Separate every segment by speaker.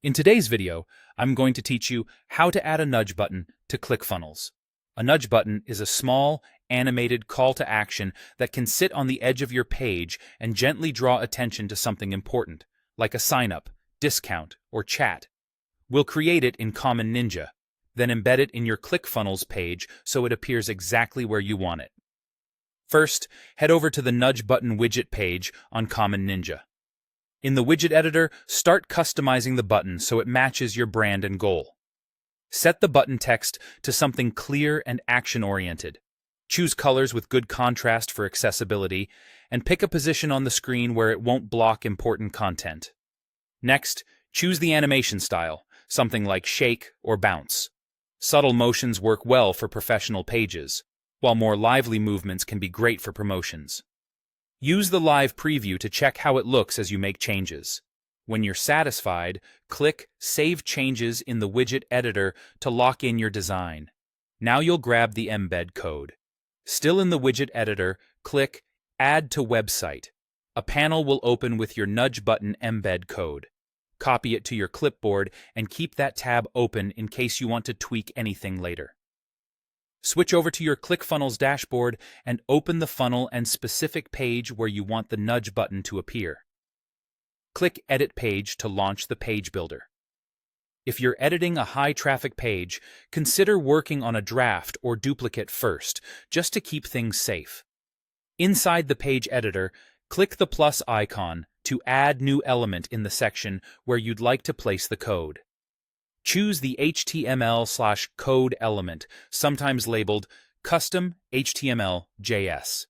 Speaker 1: In today's video, I'm going to teach you how to add a nudge button to ClickFunnels. A nudge button is a small, animated call to action that can sit on the edge of your page and gently draw attention to something important, like a sign-up, discount, or chat. We'll create it in Common Ninja, then embed it in your ClickFunnels page so it appears exactly where you want it. First, head over to the Nudge Button widget page on Common Ninja. In the widget editor, start customizing the button so it matches your brand and goal. Set the button text to something clear and action-oriented. Choose colors with good contrast for accessibility, and pick a position on the screen where it won't block important content. Next, choose the animation style, something like shake or bounce. Subtle motions work well for professional pages, while more lively movements can be great for promotions. Use the live preview to check how it looks as you make changes. When you're satisfied, click Save Changes in the widget editor to lock in your design. Now you'll grab the embed code. Still in the widget editor, click Add to Website. A panel will open with your nudge button embed code. Copy it to your clipboard and keep that tab open in case you want to tweak anything later. Switch over to your ClickFunnels dashboard and open the funnel and specific page where you want the nudge button to appear. Click Edit Page to launch the page builder. If you're editing a high-traffic page, consider working on a draft or duplicate first, just to keep things safe. Inside the page editor, click the plus icon to add new element in the section where you'd like to place the code. Choose the HTML/code element, sometimes labeled Custom HTML.js.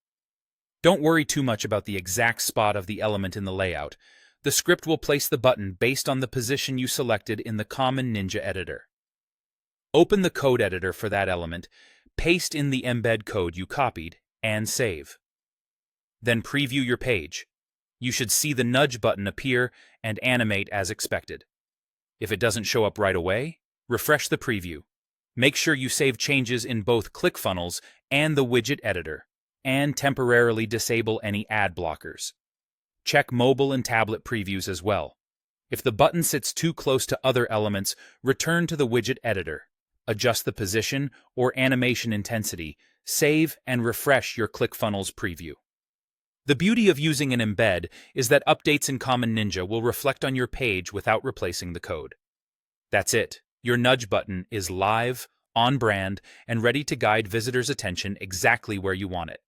Speaker 1: Don't worry too much about the exact spot of the element in the layout. The script will place the button based on the position you selected in the Common Ninja editor. Open the code editor for that element, paste in the embed code you copied, and save. Then preview your page. You should see the nudge button appear and animate as expected. If it doesn't show up right away, refresh the preview. Make sure you save changes in both ClickFunnels and the widget editor, and temporarily disable any ad blockers. Check mobile and tablet previews as well. If the button sits too close to other elements, return to the widget editor. Adjust the position or animation intensity, save and refresh your ClickFunnels preview. The beauty of using an embed is that updates in Common Ninja will reflect on your page without replacing the code. That's it. Your nudge button is live, on brand, and ready to guide visitors' attention exactly where you want it.